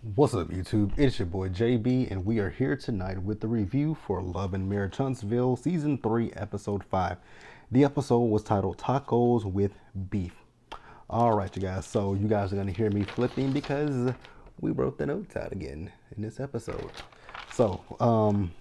What's up, YouTube? It's your boy JB, and we are here tonight with the review for Love and Marriage Huntsville Season 3, Episode 5. The episode was titled Tacos with Beef. Alright, you guys, so you guys are going to hear me flipping because we wrote the notes out again in this episode. So,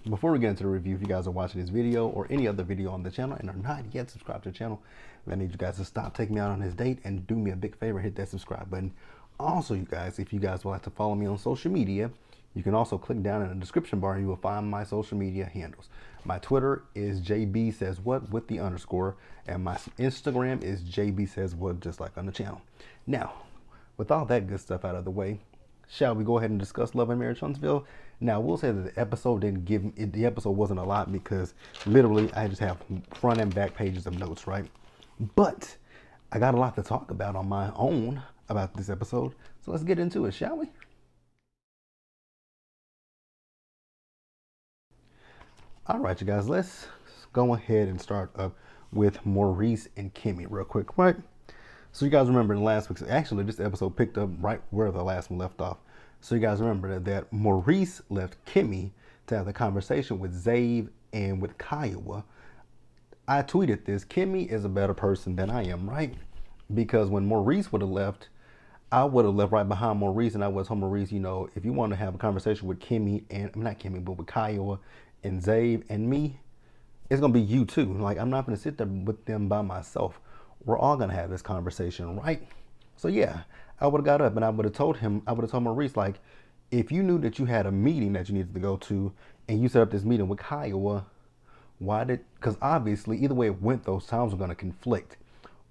before we get into the review, if you guys are watching this video or any other video on the channel and are not yet subscribed to the channel, I need you guys to stop taking me out on this date and do me a big favor, hit that subscribe button. Also, you guys, if you guys would like to follow me on social media, you can also click down in the description bar and you will find my social media handles. My Twitter is Jbsayzwhat with the underscore, and my Instagram is Jbsayzwhat, just like on the channel. Now, with all that good stuff out of the way, shall we go ahead and discuss Love and Marriage Huntsville? Now, we'll say that the episode didn't give me, the episode wasn't a lot because literally I just have front and back pages of notes, right? But I got a lot to talk about on my own about this episode, so let's get into it, shall we? All right, you guys, let's go ahead and start up with Maurice and Kimmy real quick, right? So you guys remember in last week's, actually this episode picked up right where the last one left off. So you guys remember that Maurice left Kimmy to have the conversation with Zabe and with Kiowa. I tweeted this, Kimmy is a better person than I am, right? Because when Maurice would have left, I would have left right behind Maurice, and I would have told Maurice, you know, if you want to have a conversation with Kimmy, and not Kimmy, but with Kiowa and Zabe and me, it's going to be you too. Like, I'm not going to sit there with them by myself. We're all going to have this conversation, right? So yeah, I would have got up and I would have told him, I would have told Maurice, like, if you knew that you had a meeting that you needed to go to and you set up this meeting with Kiowa, because obviously either way it went, those times were going to conflict.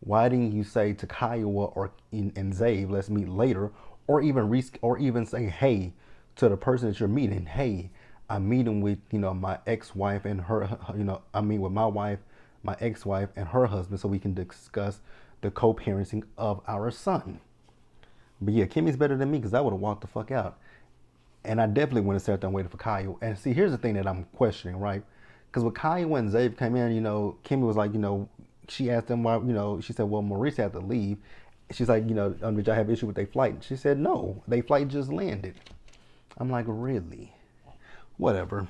Why didn't you say to Kiowa or and Zabe, let's meet later, or even say, hey, to the person that you're meeting, hey, I'm meeting with, you know, my ex-wife and her, you know, I mean with my wife, my ex-wife and her husband, so we can discuss the co-parenting of our son. But yeah, Kimmy's better than me because I would have walked the fuck out. And I definitely wouldn't have sat there and waited for Kiowa. And see, here's the thing that I'm questioning, right? Because when Kiowa and Zabe came in, you know, Kimmy was like, you know, she asked them why, you know, she said, well, Maurice had to leave. She's like, you know, did y'all have issue with their flight? She said, no, their flight just landed. I'm like, really? Whatever.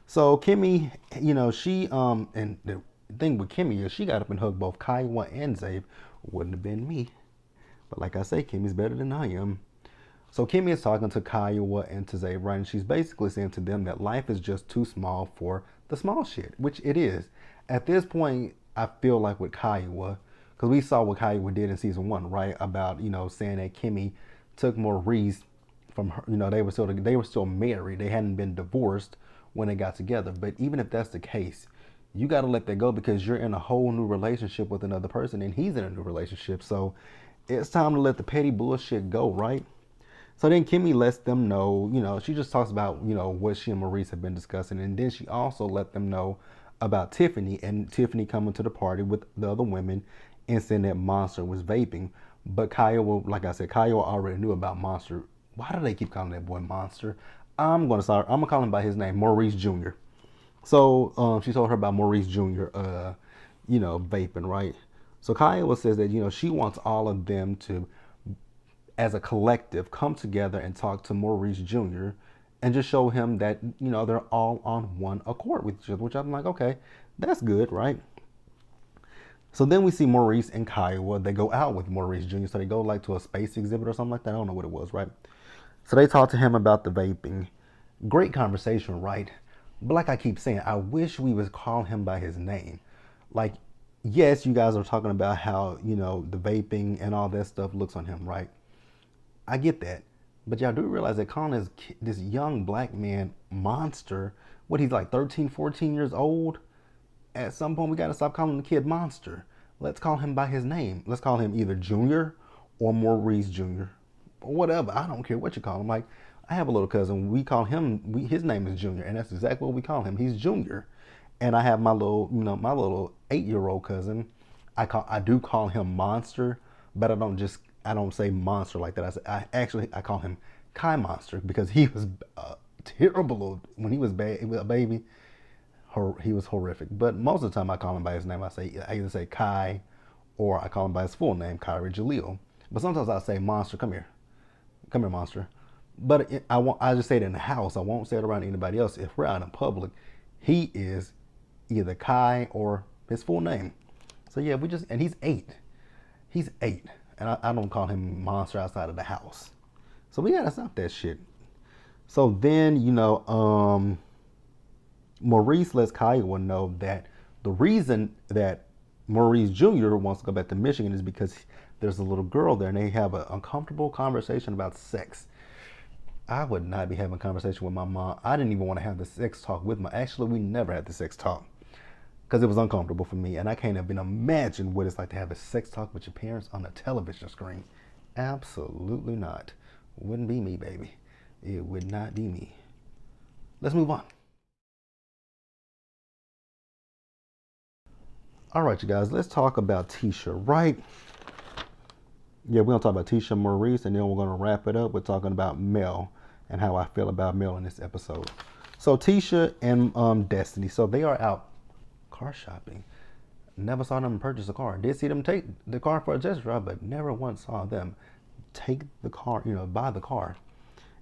So Kimmy, you know, she, and the thing with Kimmy is she got up and hugged both Kiowa and Zabe. Wouldn't have been me. But like I say, Kimmy's better than I am. So Kimmy is talking to Kiowa and to Zabe, right? And she's basically saying to them that life is just too small for the small shit, which it is. At this point, I feel like with Kiowa, because we saw what Kiowa did in season 1, right? About, you know, saying that Kimmy took Maurice from her, you know, they were still married. They hadn't been divorced when they got together. But even if that's the case, you got to let that go because you're in a whole new relationship with another person and he's in a new relationship. So it's time to let the petty bullshit go, right? So then Kimmy lets them know, you know, she just talks about, you know, what she and Maurice have been discussing. And then she also let them know about Tiffany and Tiffany coming to the party with the other women and saying that Monster was vaping. But Kiowa, like I said, Kiowa already knew about Monster. Why do they keep calling that boy Monster? I'm going to call him by his name, Maurice Jr. So she told her about Maurice Jr., you know, vaping, right? So Kiowa says that, you know, she wants all of them to, as a collective, come together and talk to Maurice Jr. and just show him that, you know, they're all on one accord with each other, which I'm like, okay, that's good, right? So then we see Maurice and Kiowa. They go out with Maurice Jr. So they go like to a space exhibit or something like that. I don't know what it was, right? So they talk to him about the vaping. Great conversation, right? But like I keep saying, I wish we would call him by his name. Like, yes, you guys are talking about how, you know, the vaping and all that stuff looks on him, right? I get that. But y'all do realize that calling this young black man Monster, what, he's like 13, 14 years old? At some point, we got to stop calling the kid Monster. Let's call him by his name. Let's call him either Junior or Maurice Jr. or whatever. I don't care what you call him. Like, I have a little cousin. We call him, his name is Junior, and that's exactly what we call him. He's Junior. And I have my little, you know, my little 8-year-old cousin. I do call him Monster, but I don't say Monster like that. I call him Kai Monster because he was terrible when he was a baby. He was horrific. But most of the time I call him by his name. I either say Kai or I call him by his full name, Kyrie Jaleel. But sometimes I say, Monster, come here, Monster. But I just say it in the house. I won't say it around anybody else. If we're out in public, he is either Kai or his full name. So yeah, and he's 8. He's 8. And I don't call him monster outside of the house. So we gotta stop that shit. So then, Maurice lets Kiowa know that the reason that Maurice Jr. wants to go back to Michigan is because there's a little girl there and they have an uncomfortable conversation about sex. I would not be having a conversation with my mom. I didn't even want to have the sex talk with my. Actually, we never had the sex talk because it was uncomfortable for me, and I can't even imagine what it's like to have a sex talk with your parents on a television screen. Absolutely not. Wouldn't be me, baby. It would not be me. Let's move on. All right, you guys, let's talk about Tasha, right? Yeah, we're going to talk about Tasha Maurice, and then we're going to wrap it up with talking about Mel and how I feel about Mel in this episode. So Tasha and Destiny, so they are out car shopping. Never saw them purchase a car. Did see them take the car for a test drive, but never once saw them take the car, buy the car.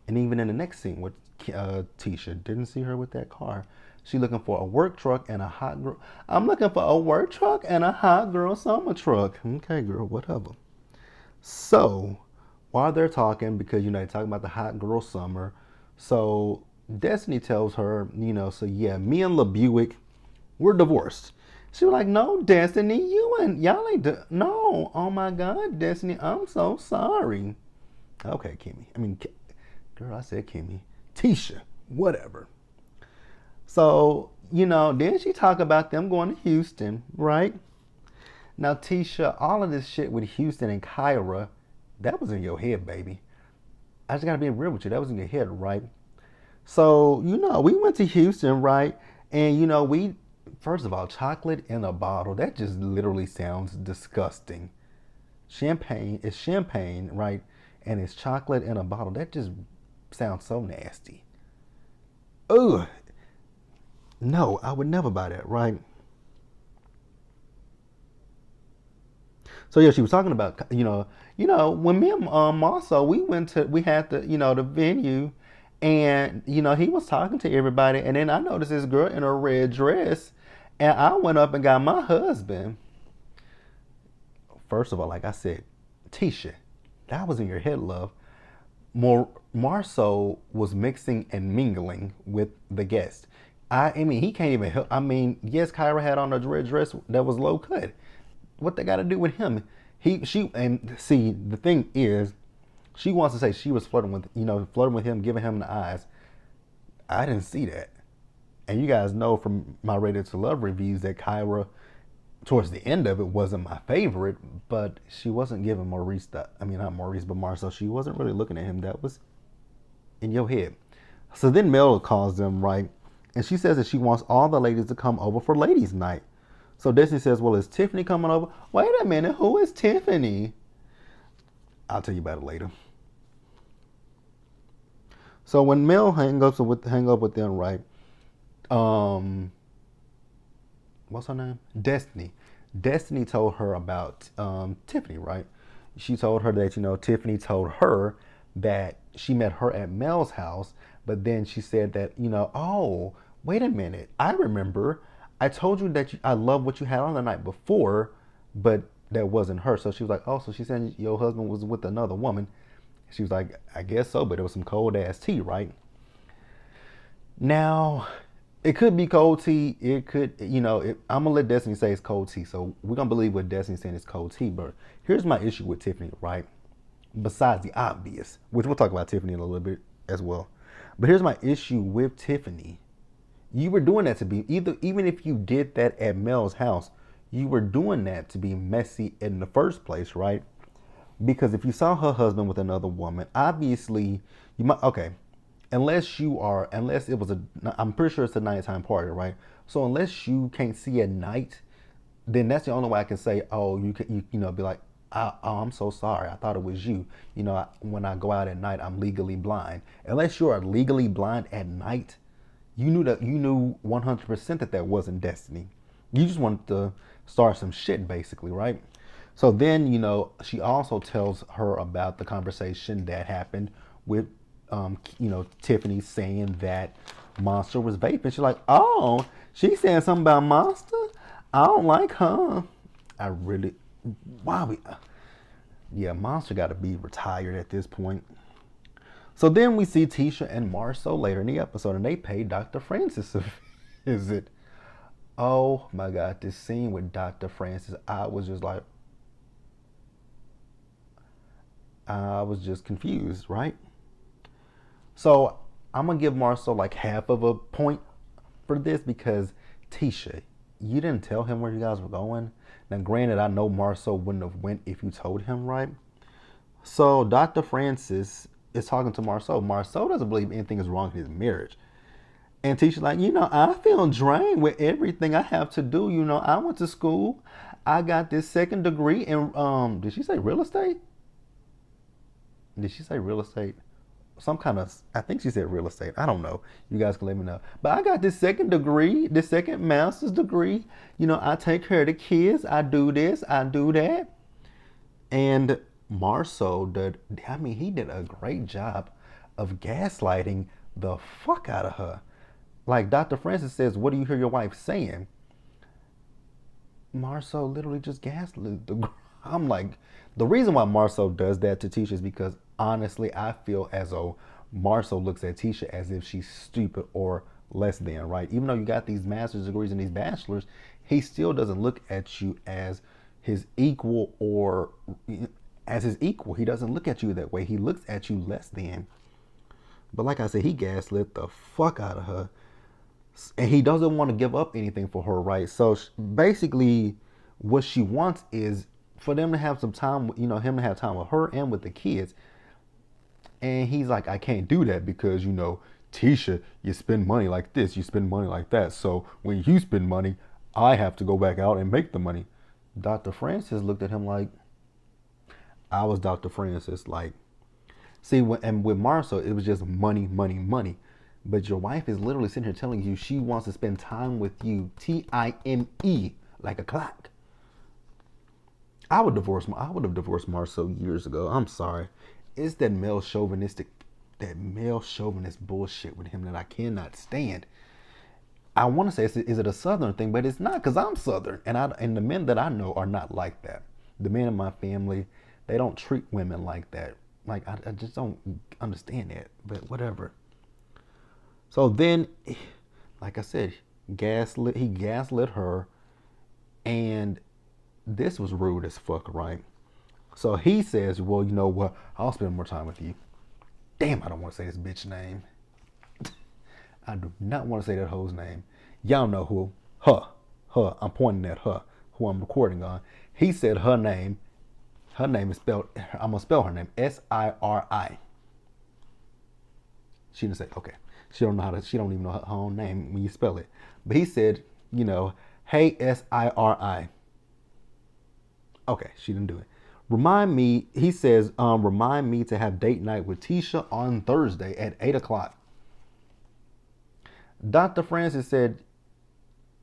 And even in the next scene with Tasha, didn't see her with that car. She looking for a work truck and a hot girl. I'm looking for a work truck and a hot girl summer truck. Okay, girl, whatever. So while they're talking, because they're talking about the hot girl summer, so Destiny tells her, so yeah, me and LaBuick, we're divorced. She was like, no, Destiny, y'all ain't, no, oh my God, Destiny, I'm so sorry. Okay, Kimmy. Girl, I said Kimmy. Tasha, whatever. So, then she talk about them going to Houston, right? Now, Tasha, all of this shit with Houston and Kyra, that was in your head, baby. I just gotta be real with you. That was in your head, right? So, we went to Houston, right? And, we, first of all, chocolate in a bottle, that just literally sounds disgusting. Champagne is champagne, right? And it's chocolate in a bottle. That just sounds so nasty. Ugh. No, I would never buy that, right? So yeah, she was talking about, when me and Marcel, we had the venue, and he was talking to everybody, and then I noticed this girl in a red dress, and I went up and got my husband. First of all, like I said, Tasha, that was in your head, love. Marceau was mixing and mingling with the guest. He can't even help. Yes, Kyra had on a red dress that was low cut. What they got to do with him? And see, the thing is, she wants to say she was flirting with him, giving him the eyes. I didn't see that. And you guys know from my Rated to Love reviews that Kyra, towards the end of it, wasn't my favorite, but she wasn't giving Maurice not Maurice, but Marcel, she wasn't really looking at him. That was in your head. So then Mel calls them, right? And she says that she wants all the ladies to come over for ladies' night. So Destiny says, well, is Tiffany coming over? Wait a minute, who is Tiffany? I'll tell you about it later. So when Mel hang up with them, right? What's her name? Destiny. Destiny told her about Tiffany, right? She told her that, Tiffany told her that she met her at Mel's house, but then she said that, oh, wait a minute. I remember I told you that I love what you had on the night before, but that wasn't her. So she was like, oh, so she said your husband was with another woman. She was like, I guess so, but it was some cold ass tea, right? Now, it could be cold tea. It could, I'm going to let Destiny say it's cold tea. So we're going to believe what Destiny's saying is cold tea. But here's my issue with Tiffany, right? Besides the obvious, which we'll talk about Tiffany in a little bit as well. But here's my issue with Tiffany. You were doing that to be, even if you did that at Mel's house, you were doing that to be messy in the first place, right? Because if you saw her husband with another woman, obviously you might, okay, unless it was I'm pretty sure it's a nighttime party, right? So unless you can't see at night, then that's the only way I can say, oh, you be like, oh, I'm so sorry, I thought it was you. When I go out at night, I'm legally blind. Unless you are legally blind at night, you knew 100% that wasn't Destiny. You just wanted to start some shit, basically, right? So then, she also tells her about the conversation that happened with Tiffany saying that Monster was vaping. She's like, oh, she's saying something about Monster. I don't like her. I really, why we? Yeah, Monster got to be retired at this point. So then we see Tisha and Marceau later in the episode, and they pay Dr. Francis a visit. Oh my God, this scene with Dr. Francis, I was just confused, right? So I'm gonna give Marceau like half of a point for this because Tisha, you didn't tell him where you guys were going. Now, granted, I know Marceau wouldn't have went if you told him, right? So Dr. Francis is talking to Marceau. Marceau doesn't believe anything is wrong in his marriage. And Tisha's like, I feel drained with everything I have to do. I went to school. I got this second degree in, did she say real estate? Did she say real estate? I think she said real estate. I don't know. You guys can let me know. But I got this second degree, this second master's degree. I take care of the kids. I do this, I do that. And Marceau he did a great job of gaslighting the fuck out of her. Like Dr. Francis says, what do you hear your wife saying? Marceau literally just gaslit the. I'm like, the reason why Marceau does that to Tisha is because honestly, I feel as though Marceau looks at Tisha as if she's stupid or less than, right? Even though you got these master's degrees and these bachelors, he still doesn't look at you as his equal or as his equal. He doesn't look at you that way. He looks at you less than. But like I said, he gaslit the fuck out of her. And he doesn't want to give up anything for her, right? So basically, what she wants is for them to have some time, him to have time with her and with the kids. And he's like, I can't do that because, Tisha, you spend money like this, you spend money like that. So when you spend money, I have to go back out and make the money. Dr. Francis looked at him like, I was Dr. Francis. Like, see, and with Marceau, it was just money, money, money. But your wife is literally sitting here telling you she wants to spend time with you, time, like a clock. I would have divorced Marceau years ago. I'm sorry. It's that male chauvinist bullshit with him that I cannot stand. I want to say, is it a Southern thing? But it's not, because I'm Southern. And the men that I know are not like that. The men in my family, they don't treat women like that. Like, I just don't understand that. But whatever. So then, like I said, he gaslit her, and this was rude as fuck, right? So he says, well, you know what? I'll spend more time with you. Damn, I don't want to say this bitch name. I do not want to say that hoe's name. Y'all know who. Her. I'm pointing at her, who I'm recording on. He said her name. Her name is spelled, I'm going to spell her name, Siri. She didn't say, okay. She don't even know her own name when you spell it. But he said, hey, Siri. Okay, she didn't do it. He says, remind me to have date night with Tisha on Thursday at 8 o'clock. Dr. Francis said,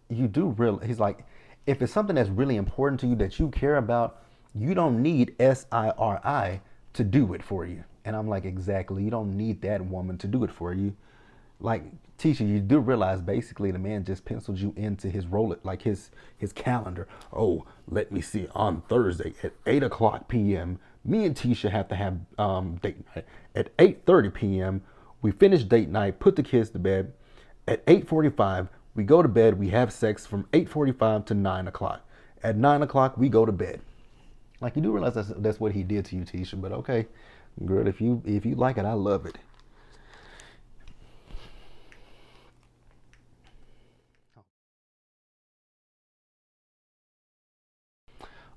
he's like, if it's something that's really important to you that you care about, you don't need Siri to do it for you. And I'm like, exactly. You don't need that woman to do it for you. Like, Tisha, you do realize basically the man just penciled you into his his calendar. Oh, let me see, on Thursday at 8 o'clock p.m., me and Tisha have to have date night. At 8:30 p.m., we finish date night, put the kids to bed. At 8:45, we go to bed, we have sex from 8:45 to 9 o'clock. At 9 o'clock, we go to bed. Like, you do realize that's what he did to you, Tisha, but okay. Girl, if you like it, I love it.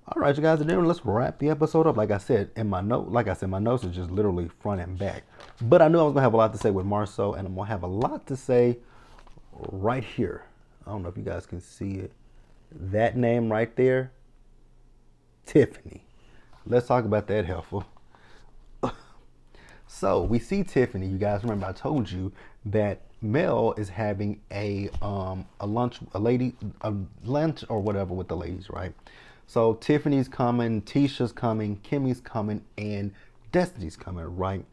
All right, you guys, and then let's wrap the episode up. Like I said, my notes are just literally front and back. But I knew I was gonna have a lot to say with Marceau, and I'm gonna have a lot to say right here. I don't know if you guys can see it. That name right there, Tiffany. Let's talk about that helpful. So we see Tiffany. You guys remember I told you that Mel is having a lunch or whatever with the ladies, right? So Tiffany's coming, Tisha's coming, Kimmy's coming, and Destiny's coming, right?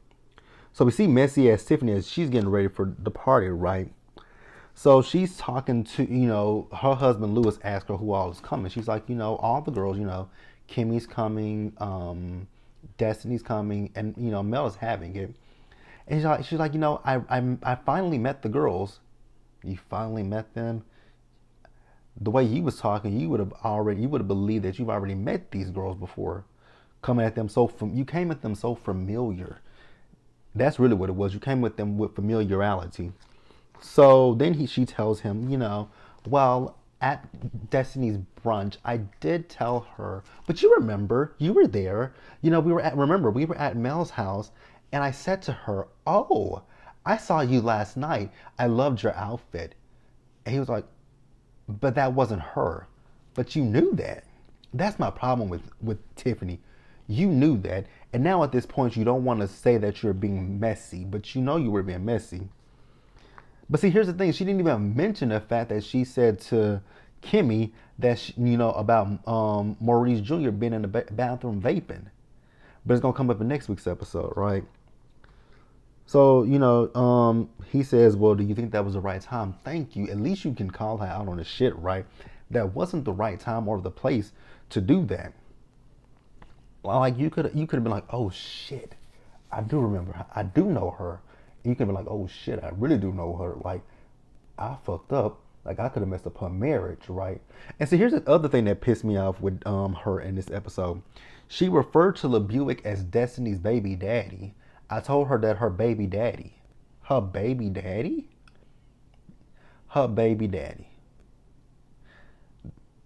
So we see Messi as Tiffany as she's getting ready for the party, right? So she's talking to, her husband Lewis asked her who all is coming. She's like, all the girls, Kimmy's coming, Destiny's coming, and, Mel is having it. And she's like, I finally met the girls. You finally met them? The way you was talking, you would have believed that you've already met these girls before. You came at them so familiar. That's really what it was. You came with them with familiarity. So then she tells him, well, at Destiny's brunch, I did tell her, but you remember, you were there. We were at Mel's house, and I said to her, oh, I saw you last night. I loved your outfit. And he was like, but that wasn't her. But you knew that. That's my problem with Tiffany. You knew that. And now at this point, you don't want to say that you're being messy, but you know you were being messy. But see, here's the thing. She didn't even mention the fact that she said to Kimmy that, about Maurice Jr. being in the bathroom vaping. But it's going to come up in next week's episode, right? So, he says, well, do you think that was the right time? Thank you. At least you can call her out on the shit, right? That wasn't the right time or the place to do that. Like, you could have been like, oh, shit. I do remember her. I do know her. And you could be like, oh, shit, I really do know her. Like, I fucked up. Like, I could have messed up her marriage, right? And so here's the other thing that pissed me off with her in this episode. She referred to LeBuick as Destiny's baby daddy. I told her that her baby daddy. Her baby daddy? Her baby daddy.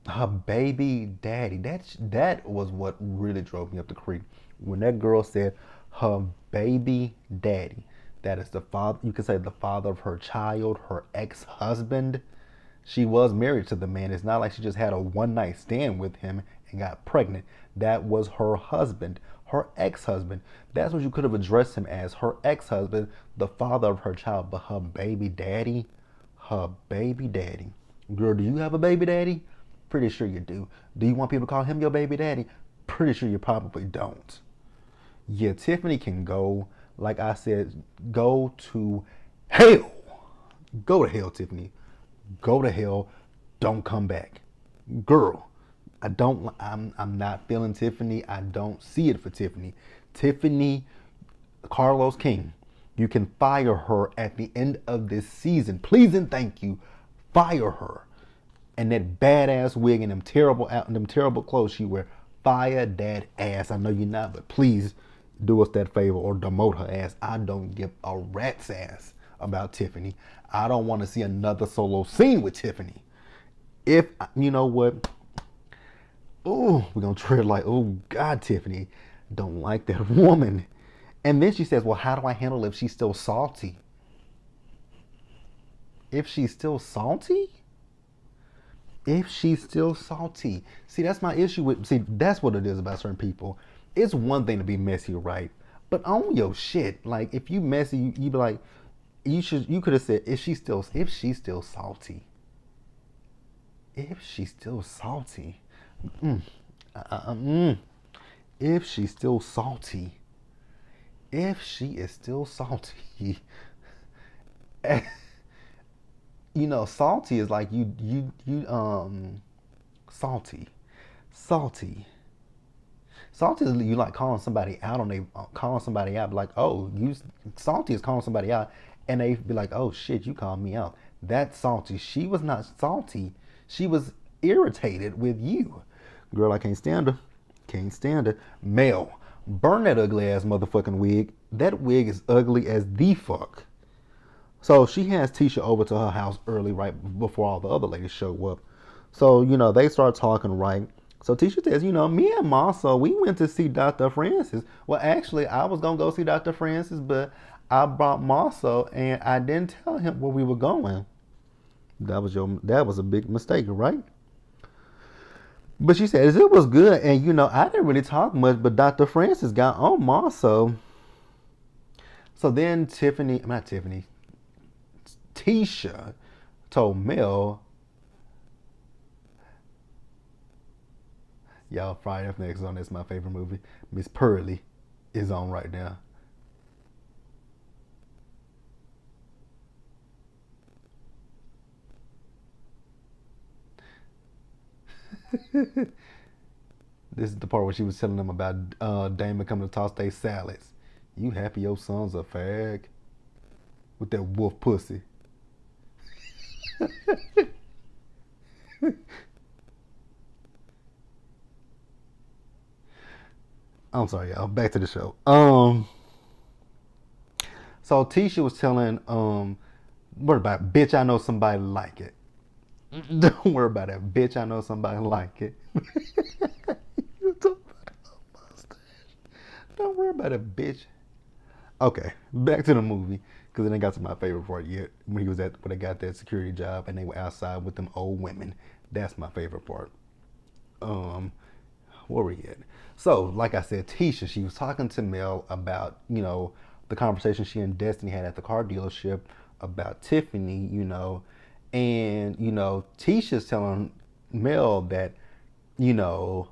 Her baby daddy. That was what really drove me up the creek. When that girl said her baby daddy. That is the father, you could say the father of her child, her ex-husband. She was married to the man. It's not like she just had a one-night stand with him and got pregnant. That was her husband, her ex-husband. That's what you could have addressed him as, her ex-husband, the father of her child. But her baby daddy, Girl, do you have a baby daddy? Pretty sure you do. Do you want people to call him your baby daddy? Pretty sure you probably don't. Yeah, Tiffany can go. Like I said, go to hell. Go to hell, Tiffany. Go to hell. Don't come back. Girl, I'm not feeling Tiffany. I don't see it for Tiffany. Tiffany, Carlos King, you can fire her at the end of this season. Please and thank you. Fire her. And that badass wig and them terrible clothes she wear. Fire that ass. I know you're not, but please do us that favor or demote her ass. I don't give a rat's ass about Tiffany. I don't want to see another solo scene with Tiffany. If, you know what? Oh, we're going to tread like, oh God, Tiffany, don't like that woman. And then she says, well, how do I handle if she's still salty? If she's still salty? If she's still salty. See, that's my issue with, that's what it is about certain people. It's one thing to be messy, right? But own your shit. Like, if you messy, you be like, you could have said, if she's still salty. If she's still salty. If she's still salty. If she is still salty. Salty is like salty. Salty is you like calling somebody out like, oh, salty is calling somebody out, and they be like, oh shit, you called me out. That's salty. She was not salty. She was irritated with you. Girl, I can't stand her. Can't stand her. Mel, burn that ugly ass motherfucking wig. That wig is ugly as the fuck. So she has Tisha over to her house early, right before all the other ladies show up. So, they start talking, right? So Tisha says, me and Massa, we went to see Dr. Francis. Well, actually, I was going to go see Dr. Francis, but I brought Massa and I didn't tell him where we were going. That was a big mistake, right? But she says it was good. And, I didn't really talk much, but Dr. Francis got on Massa. So then Tisha told Mel, y'all, Friday After Next on, that's my favorite movie. Miss Pearly is on right now. This is the part where she was telling them about Damon coming to toss their salads. You happy your son's a fag with that wolf pussy? I'm sorry, y'all. Back to the show. So Tisha was telling what about bitch? I know somebody like it. Don't worry about that, bitch. I know somebody like it. Don't worry about it, bitch. Okay, back to the movie because then I got to my favorite part yet when he was when they got that security job and they were outside with them old women. That's my favorite part. Where were we at? So, like I said, Tisha, she was talking to Mel about, the conversation she and Destiny had at the car dealership about Tiffany, and, Tisha's telling Mel that, you know,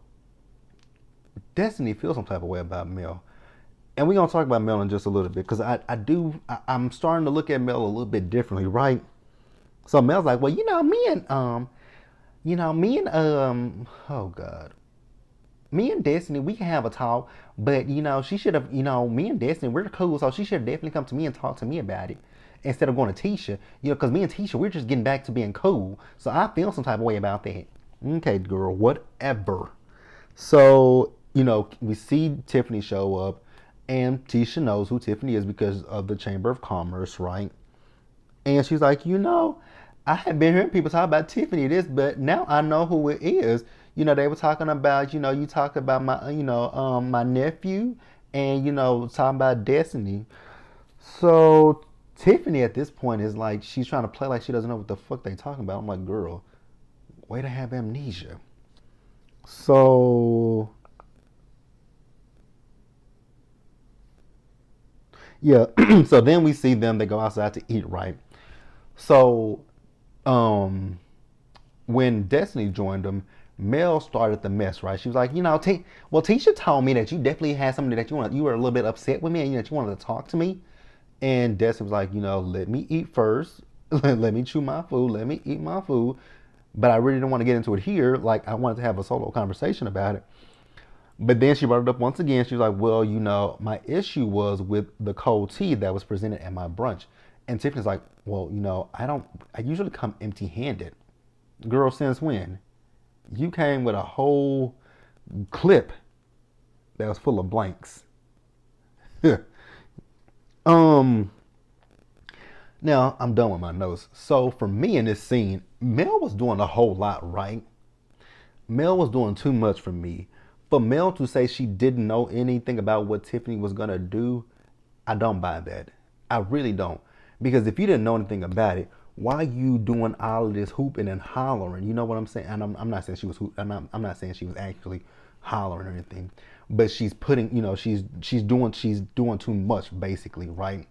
Destiny feels some type of way about Mel. And we're going to talk about Mel in just a little bit because I'm starting to look at Mel a little bit differently, right? So Mel's like, well, oh God. Me and Destiny, we can have a talk, but she should have, me and Destiny, we're cool, so she should have definitely come to me and talk to me about it instead of going to Tisha, because me and Tisha, we're just getting back to being cool. So I feel some type of way about that. Okay, girl, whatever. So, we see Tiffany show up, and Tisha knows who Tiffany is because of the Chamber of Commerce, right? And she's like, I have been hearing people talk about Tiffany this, but now I know who it is. They were talking about, you talked about my, my nephew and, talking about Destiny. So Tiffany at this point is like, she's trying to play like she doesn't know what the fuck they talking about. I'm like, girl, way to have amnesia. So, yeah. So then we see them, they go outside to eat, right? So, when Destiny joined them, Mel started the mess, right? She was like, Tisha told me that you definitely had something that you were a little bit upset with me and that you wanted to talk to me. And Destiny was like, let me eat first. Let me chew my food. Let me eat my food. But I really didn't want to get into it here. Like, I wanted to have a solo conversation about it. But then she brought it up once again. She was like, well, my issue was with the cold tea that was presented at my brunch. And Tiffany's like, well, I usually come empty handed. Girl, since when? You came with a whole clip that was full of blanks. Now I'm done with my notes. So for me in this scene, Mel was doing a whole lot, right? Mel was doing too much for me. For Mel to say she didn't know anything about what Tiffany was gonna do, I don't buy that. I really don't. Because if you didn't know anything about it, why are you doing all of this hooping and hollering? You know what I'm saying? And I'm not saying she was I'm not saying she was actually hollering or anything, but she's putting, she's doing too much basically, right?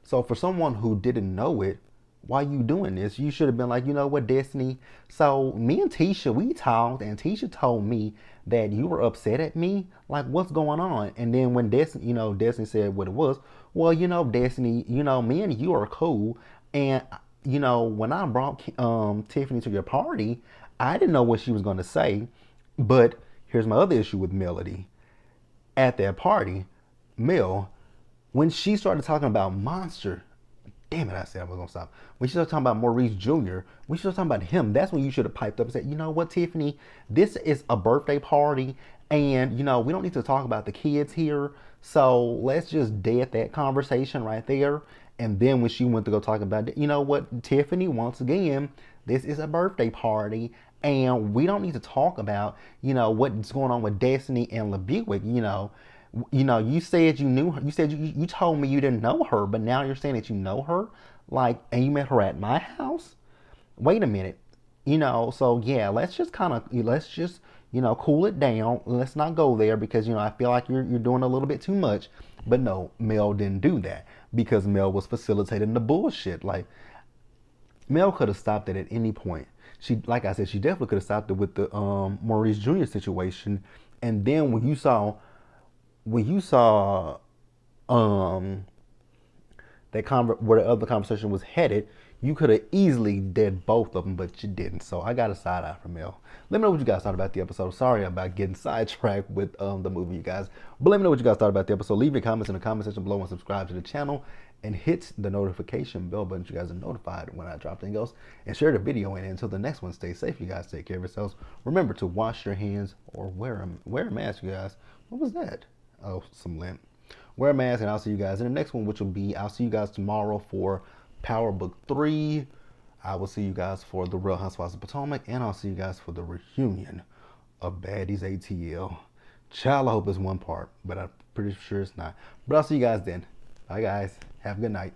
So for someone who didn't know it, why you doing this? You should have been like, what, Destiny? So me and Tisha, we talked, and Tisha told me that you were upset at me. Like, what's going on? And then when Destiny, Destiny said what it was. Well, Destiny, me and you are cool. And when I brought Tiffany to your party, I didn't know what she was going to say. But here's my other issue with Melody. At that party, Mel, when she started talking about Monster, damn it, I said I was going to stop. When she started talking about Maurice Jr., when she started talking about him, that's when you should have piped up and said, you know what, Tiffany, this is a birthday party, and, we don't need to talk about the kids here, so let's just dead that conversation right there. And then when she went to go talk about it, you know what, Tiffany, once again, this is a birthday party, and we don't need to talk about, what's going on with Destiny and LaBuick, you said you knew her. You said you told me you didn't know her, but now you're saying that you know her, like, and you met her at my house. Wait a minute, So yeah, let's just cool it down. Let's not go there because I feel like you're doing a little bit too much. But no, Mel didn't do that because Mel was facilitating the bullshit. Like, Mel could have stopped it at any point. She, like I said, she definitely could have stopped it with the Maurice Jr. situation. And then when you saw where the other conversation was headed, you could have easily did both of them, but you didn't. So I got a side eye from Mel. Let me know what you guys thought about the episode. Sorry about getting sidetracked with the movie, you guys. But let me know what you guys thought about the episode. Leave your comments in the comment section below and subscribe to the channel. And hit the notification bell button so you guys are notified when I drop anything else. And share the video. And until the next one, stay safe, you guys. Take care of yourselves. Remember to wash your hands or wear a mask, you guys. What was that? Oh, some lint. Wear a mask, and I'll see you guys in the next one, which will be, I'll see you guys tomorrow for Power Book 3. I will see you guys for The Real Housewives of Potomac, and I'll see you guys for the reunion of Baddies ATL. Child, I hope it's one part, but I'm pretty sure it's not. But I'll see you guys then. Bye, guys. Have a good night.